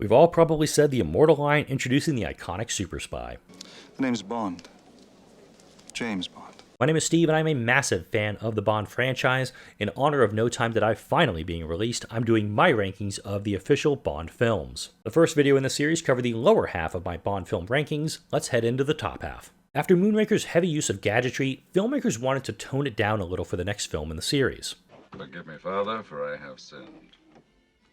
We've all probably said the immortal line introducing the iconic super spy. The name's Bond. James Bond. My name is Steve, and I'm a massive fan of the Bond franchise. In honor of No Time to Die finally being released, I'm doing my rankings of the official Bond films. The first video in the series covered the lower half of my Bond film rankings. Let's head into the top half. After Moonraker's heavy use of gadgetry, filmmakers wanted to tone it down a little for the next film in the series. Forgive me, Father, for I have sinned.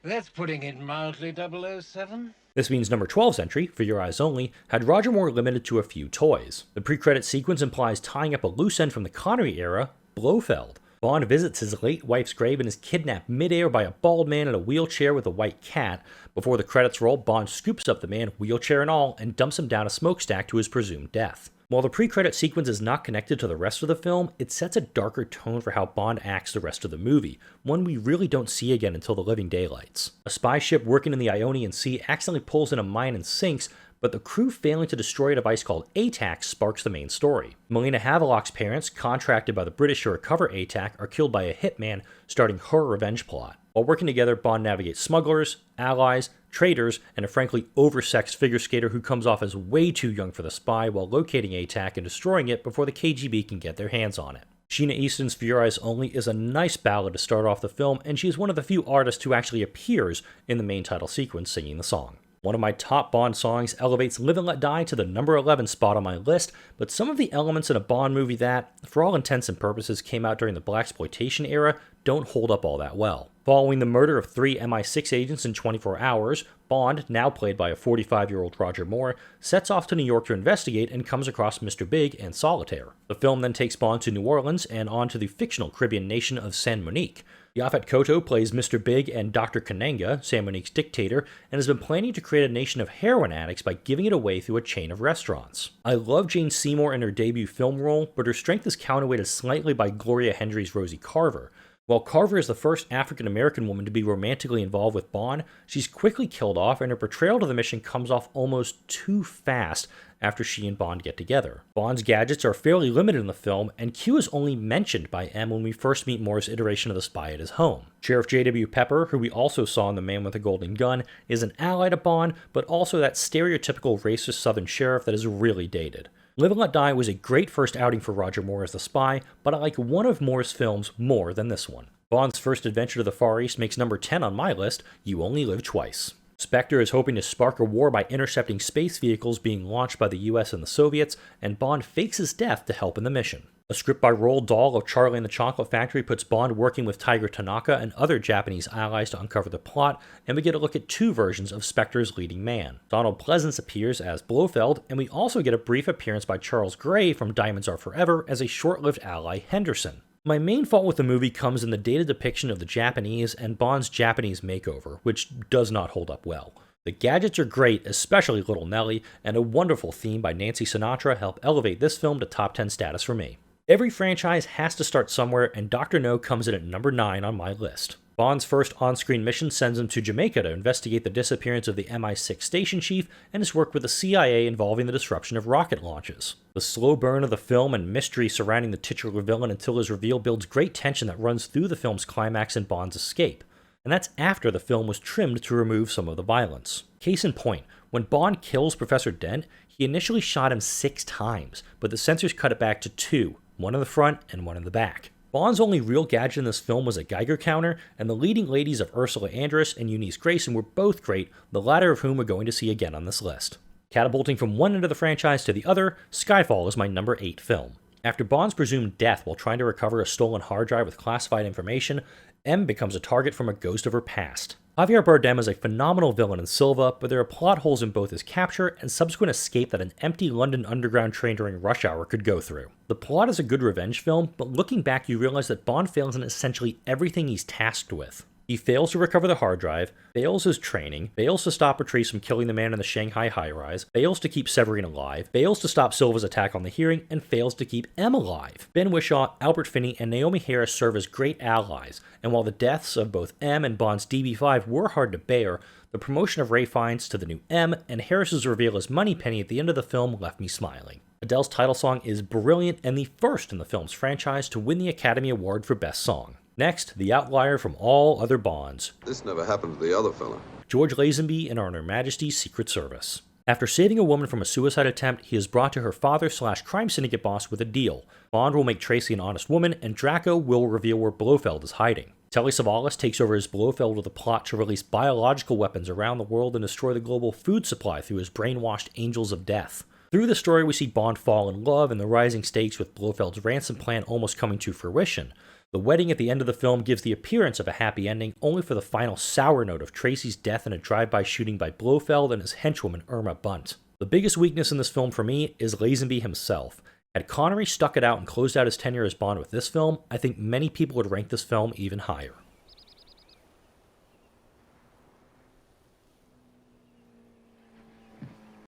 That's putting it mildly, 007. This means number 12's entry, For Your Eyes Only, had Roger Moore limited to a few toys. The pre-credit sequence implies tying up a loose end from the Connery era, Blofeld. Bond visits his late wife's grave and is kidnapped midair by a bald man in a wheelchair with a white cat. Before the credits roll, Bond scoops up the man, wheelchair and all, and dumps him down a smokestack to his presumed death. While the pre-credit sequence is not connected to the rest of the film, it sets a darker tone for how Bond acts the rest of the movie, one we really don't see again until The Living Daylights. A spy ship working in the Ionian Sea accidentally pulls in a mine and sinks, but the crew failing to destroy a device called ATAC sparks the main story. Melina Havelock's parents, contracted by the British to recover ATAC, are killed by a hitman, starting her revenge plot. While working together, Bond navigates smugglers, allies, traitors, and a frankly oversexed figure skater who comes off as way too young for the spy while locating ATAC and destroying it before the KGB can get their hands on it. Sheena Easton's For Your Eyes Only is a nice ballad to start off the film, and she is one of the few artists who actually appears in the main title sequence singing the song. One of my top Bond songs elevates Live and Let Die to the number 11 spot on my list, but some of the elements in a Bond movie that, for all intents and purposes, came out during the blaxploitation era don't hold up all that well. Following the murder of 3 MI6 agents in 24 hours, Bond, now played by a 45-year-old Roger Moore, sets off to New York to investigate and comes across Mr. Big and Solitaire. The film then takes Bond to New Orleans and on to the fictional Caribbean nation of San Monique. Yaphet Kotto plays Mr. Big and Dr. Kananga, San Monique's dictator, and has been planning to create a nation of heroin addicts by giving it away through a chain of restaurants. I love Jane Seymour in her debut film role, but her strength is counterweighted slightly by Gloria Hendry's Rosie Carver. While Carver is the first African-American woman to be romantically involved with Bond, she's quickly killed off, and her portrayal of the mission comes off almost too fast after she and Bond get together. Bond's gadgets are fairly limited in the film, and Q is only mentioned by M when we first meet Moore's iteration of the spy at his home. Sheriff J.W. Pepper, who we also saw in The Man with the Golden Gun, is an ally to Bond, but also that stereotypical racist Southern sheriff that is really dated. Live and Let Die was a great first outing for Roger Moore as the spy, but I like one of Moore's films more than this one. Bond's first adventure to the Far East makes number 10 on my list, You Only Live Twice. Spectre is hoping to spark a war by intercepting space vehicles being launched by the US and the Soviets, and Bond fakes his death to help in the mission. A script by Roald Dahl of Charlie and the Chocolate Factory puts Bond working with Tiger Tanaka and other Japanese allies to uncover the plot, and we get a look at two versions of Spectre's leading man. Donald Pleasance appears as Blofeld, and we also get a brief appearance by Charles Gray from Diamonds Are Forever as a short-lived ally, Henderson. My main fault with the movie comes in the dated depiction of the Japanese and Bond's Japanese makeover, which does not hold up well. The gadgets are great, especially Little Nelly, and a wonderful theme by Nancy Sinatra help elevate this film to top 10 status for me. Every franchise has to start somewhere, and Dr. No comes in at number 9 on my list. Bond's first on-screen mission sends him to Jamaica to investigate the disappearance of the MI6 station chief and his work with the CIA involving the disruption of rocket launches. The slow burn of the film and mystery surrounding the titular villain until his reveal builds great tension that runs through the film's climax and Bond's escape. And that's after the film was trimmed to remove some of the violence. Case in point, when Bond kills Professor Dent, he initially shot him 6 times, but the censors cut it back to 2. One in the front and one in the back. Bond's only real gadget in this film was a Geiger counter, and the leading ladies of Ursula Andress and Eunice Grayson were both great, the latter of whom we're going to see again on this list. Catapulting from one end of the franchise to the other, Skyfall is my number 8 film. After Bond's presumed death while trying to recover a stolen hard drive with classified information, M becomes a target from a ghost of her past. Javier Bardem is a phenomenal villain in Silva, but there are plot holes in both his capture and subsequent escape that an empty London Underground train during rush hour could go through. The plot is a good revenge film, but looking back you realize that Bond fails in essentially everything he's tasked with. He fails to recover the hard drive, fails his training, fails to stop Patrice from killing the man in the Shanghai high-rise, fails to keep Severine alive, fails to stop Silva's attack on the hearing, and fails to keep M alive. Ben Whishaw, Albert Finney, and Naomi Harris serve as great allies, and while the deaths of both M and Bond's DB5 were hard to bear, the promotion of Ray Fiennes to the new M and Harris's reveal as Moneypenny at the end of the film left me smiling. Adele's title song is brilliant and the first in the film's franchise to win the Academy Award for Best Song. Next, the outlier from all other Bonds. This never happened to the other fella. George Lazenby in Her Majesty's Secret Service. After saving a woman from a suicide attempt, he is brought to her father/crime syndicate boss with a deal. Bond will make Tracy an honest woman, and Draco will reveal where Blofeld is hiding. Telly Savalas takes over as Blofeld with a plot to release biological weapons around the world and destroy the global food supply through his brainwashed Angels of Death. Through the story, we see Bond fall in love and the rising stakes with Blofeld's ransom plan almost coming to fruition. The wedding at the end of the film gives the appearance of a happy ending, only for the final sour note of Tracy's death in a drive-by shooting by Blofeld and his henchwoman Irma Bunt. The biggest weakness in this film for me is Lazenby himself. Had Connery stuck it out and closed out his tenure as Bond with this film, I think many people would rank this film even higher.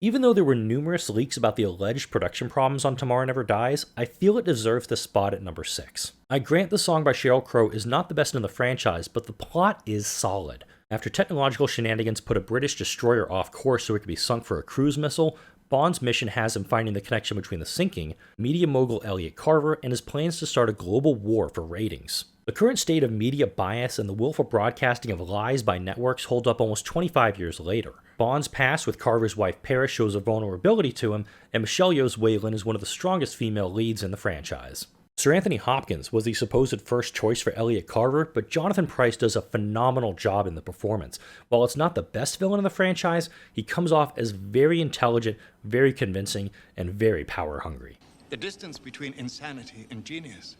Even though there were numerous leaks about the alleged production problems on Tomorrow Never Dies, I feel it deserves this spot at number 6. I grant the song by Sheryl Crow is not the best in the franchise, but the plot is solid. After technological shenanigans put a British destroyer off course so it could be sunk for a cruise missile, Bond's mission has him finding the connection between the sinking, media mogul Elliot Carver, and his plans to start a global war for ratings. The current state of media bias and the willful broadcasting of lies by networks holds up almost 25 years later. Bond's past with Carver's wife Paris shows a vulnerability to him, and Michelle Yeoh's Weyland is one of the strongest female leads in the franchise. Sir Anthony Hopkins was the supposed first choice for Elliot Carver, but Jonathan Pryce does a phenomenal job in the performance. While it's not the best villain in the franchise, he comes off as very intelligent, very convincing, and very power-hungry. The distance between insanity and genius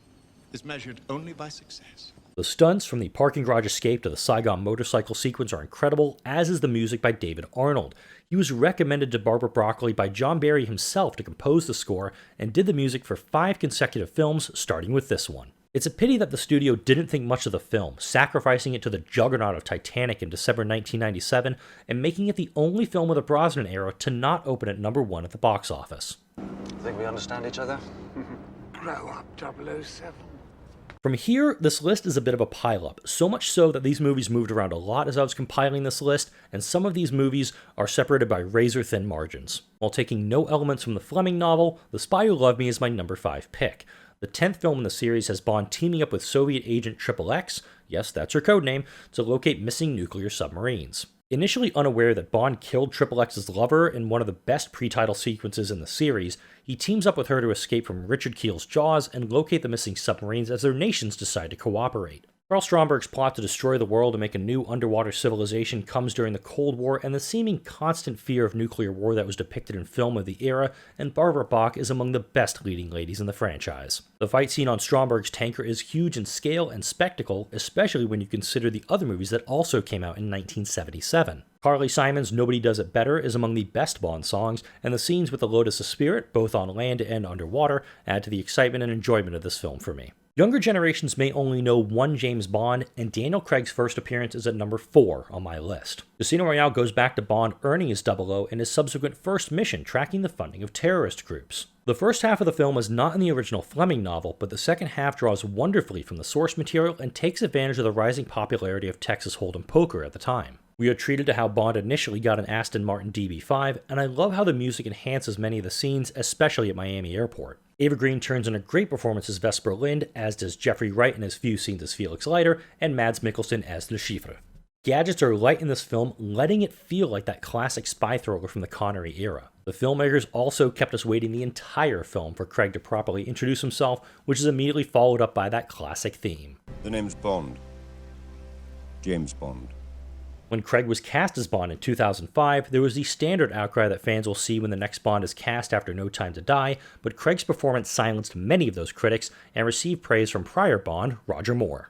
is measured only by success. The stunts from the parking garage escape to the Saigon motorcycle sequence are incredible, as is the music by David Arnold. He was recommended to Barbara Broccoli by John Barry himself to compose the score, and did the music for 5 consecutive films, starting with this one. It's a pity that the studio didn't think much of the film, sacrificing it to the juggernaut of Titanic in December 1997, and making it the only film of the Brosnan era to not open at number 1 at the box office. Think we understand each other? Grow up, 007. From here, this list is a bit of a pileup, so much so that these movies moved around a lot as I was compiling this list, and some of these movies are separated by razor-thin margins. While taking no elements from the Fleming novel, The Spy Who Loved Me is my number 5 pick. The 10th film in the series has Bond teaming up with Soviet agent XXX, yes, that's her codename, to locate missing nuclear submarines. Initially unaware that Bond killed XXX's lover in one of the best pre-title sequences in the series, he teams up with her to escape from Richard Kiel's jaws and locate the missing submarines as their nations decide to cooperate. Carl Stromberg's plot to destroy the world and make a new underwater civilization comes during the Cold War and the seeming constant fear of nuclear war that was depicted in film of the era, and Barbara Bach is among the best leading ladies in the franchise. The fight scene on Stromberg's tanker is huge in scale and spectacle, especially when you consider the other movies that also came out in 1977. Carly Simon's Nobody Does It Better is among the best Bond songs, and the scenes with the Lotus of Spirit, both on land and underwater, add to the excitement and enjoyment of this film for me. Younger generations may only know one James Bond, and Daniel Craig's first appearance is at number 4 on my list. Casino Royale goes back to Bond earning his 00 in his subsequent first mission tracking the funding of terrorist groups. The first half of the film is not in the original Fleming novel, but the second half draws wonderfully from the source material and takes advantage of the rising popularity of Texas Hold'em poker at the time. We are treated to how Bond initially got an Aston Martin DB5, and I love how the music enhances many of the scenes, especially at Miami Airport. Ava Green turns in a great performance as Vesper Lind, as does Jeffrey Wright in his few scenes as Felix Leiter, and Mads Mikkelsen as Le Chiffre. Gadgets are light in this film, letting it feel like that classic spy thriller from the Connery era. The filmmakers also kept us waiting the entire film for Craig to properly introduce himself, which is immediately followed up by that classic theme. The name's Bond. James Bond. When Craig was cast as Bond in 2005, there was the standard outcry that fans will see when the next Bond is cast after No Time to Die, but Craig's performance silenced many of those critics and received praise from prior Bond, Roger Moore.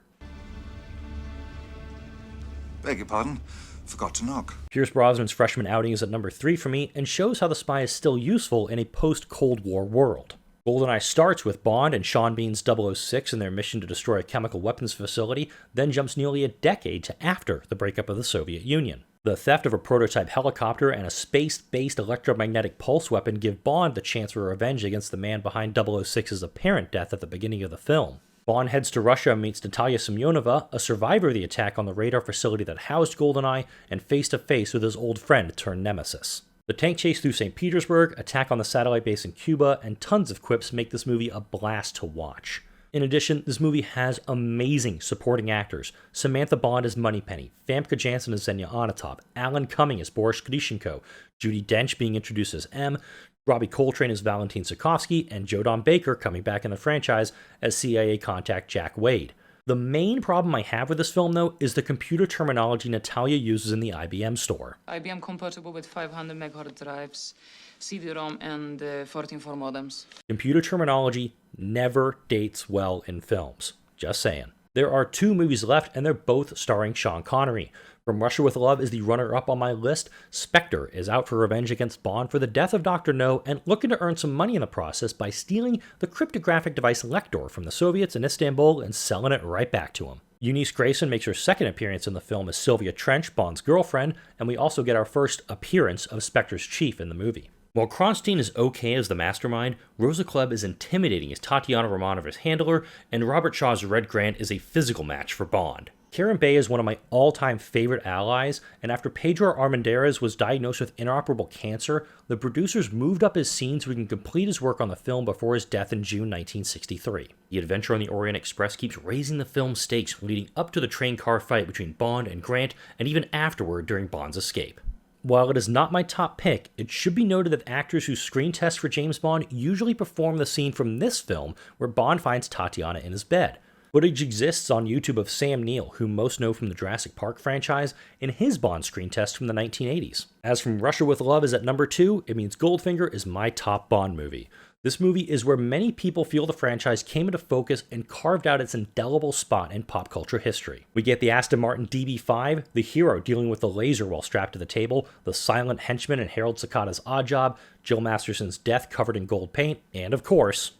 Beg your pardon? Forgot to knock. Pierce Brosnan's freshman outing is at number 3 for me and shows how the spy is still useful in a post-Cold War world. GoldenEye starts with Bond and Sean Bean's 006 in their mission to destroy a chemical weapons facility, then jumps nearly a decade to after the breakup of the Soviet Union. The theft of a prototype helicopter and a space-based electromagnetic pulse weapon give Bond the chance for revenge against the man behind 006's apparent death at the beginning of the film. Bond heads to Russia and meets Natalia Semyonova, a survivor of the attack on the radar facility that housed GoldenEye, and face-to-face with his old friend turned nemesis. The tank chase through St. Petersburg, attack on the satellite base in Cuba, and tons of quips make this movie a blast to watch. In addition, this movie has amazing supporting actors. Samantha Bond as Moneypenny, Famke Janssen as Xenia Onatopp, Alan Cumming as Boris Grishenko, Judi Dench being introduced as M, Robbie Coltrane as Valentin Sokovsky, and Joe Don Baker coming back in the franchise as CIA contact Jack Wade. The main problem I have with this film, though, is the computer terminology Natalia uses in the IBM store. IBM compatible with 500 megahertz drives, CD-ROM, and 14.4 modems. Computer terminology never dates well in films. Just saying. There are 2 movies left, and they're both starring Sean Connery. From Russia with Love is the runner-up on my list. Spectre is out for revenge against Bond for the death of Dr. No and looking to earn some money in the process by stealing the cryptographic device Lektor from the Soviets in Istanbul and selling it right back to them. Eunice Grayson makes her second appearance in the film as Sylvia Trench, Bond's girlfriend, and we also get our first appearance of Spectre's chief in the movie. While Kronstein is okay as the mastermind, Rosa Klebb is intimidating as Tatiana Romanova's handler, and Robert Shaw's Red Grant is a physical match for Bond. Karen Bay is one of my all-time favorite allies, and after Pedro Armendariz was diagnosed with inoperable cancer, the producers moved up his scene so he can complete his work on the film before his death in June 1963. The adventure on the Orient Express keeps raising the film's stakes leading up to the train car fight between Bond and Grant, and even afterward during Bond's escape. While it is not my top pick, it should be noted that actors who screen test for James Bond usually perform the scene from this film where Bond finds Tatiana in his bed. Footage exists on YouTube of Sam Neill, who most know from the Jurassic Park franchise, in his Bond screen test from the 1980s. As From Russia with Love is at number 2, it means Goldfinger is my top Bond movie. This movie is where many people feel the franchise came into focus and carved out its indelible spot in pop culture history. We get the Aston Martin DB5, the hero dealing with the laser while strapped to the table, the silent henchman in Harold Sakata's Odd Job, Jill Masterson's death covered in gold paint, and of course,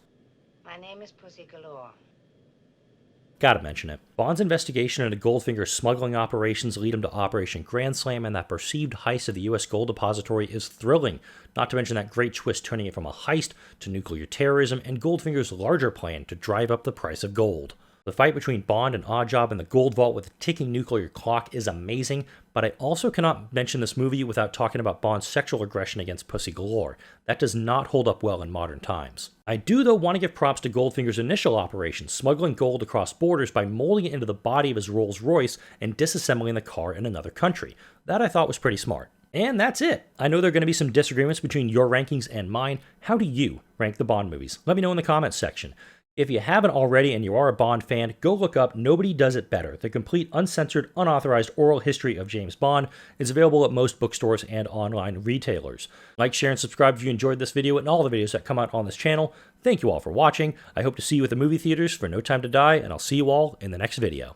my name is Pussy Galore. Gotta mention it. Bond's investigation into Goldfinger's smuggling operations lead him to Operation Grand Slam, and that perceived heist of the U.S. gold depository is thrilling, not to mention that great twist turning it from a heist to nuclear terrorism and Goldfinger's larger plan to drive up the price of gold. The fight between Bond and Oddjob in the gold vault with a ticking nuclear clock is amazing, but I also cannot mention this movie without talking about Bond's sexual aggression against Pussy Galore. That does not hold up well in modern times. I do, though, want to give props to Goldfinger's initial operation, smuggling gold across borders by molding it into the body of his Rolls Royce and disassembling the car in another country. That I thought was pretty smart. And that's it. I know there are going to be some disagreements between your rankings and mine. How do you rank the Bond movies? Let me know in the comments section. If you haven't already and you are a Bond fan, go look up Nobody Does It Better. The complete, uncensored, unauthorized oral history of James Bond is available at most bookstores and online retailers. Like, share, and subscribe if you enjoyed this video and all the videos that come out on this channel. Thank you all for watching. I hope to see you at the movie theaters for No Time to Die, and I'll see you all in the next video.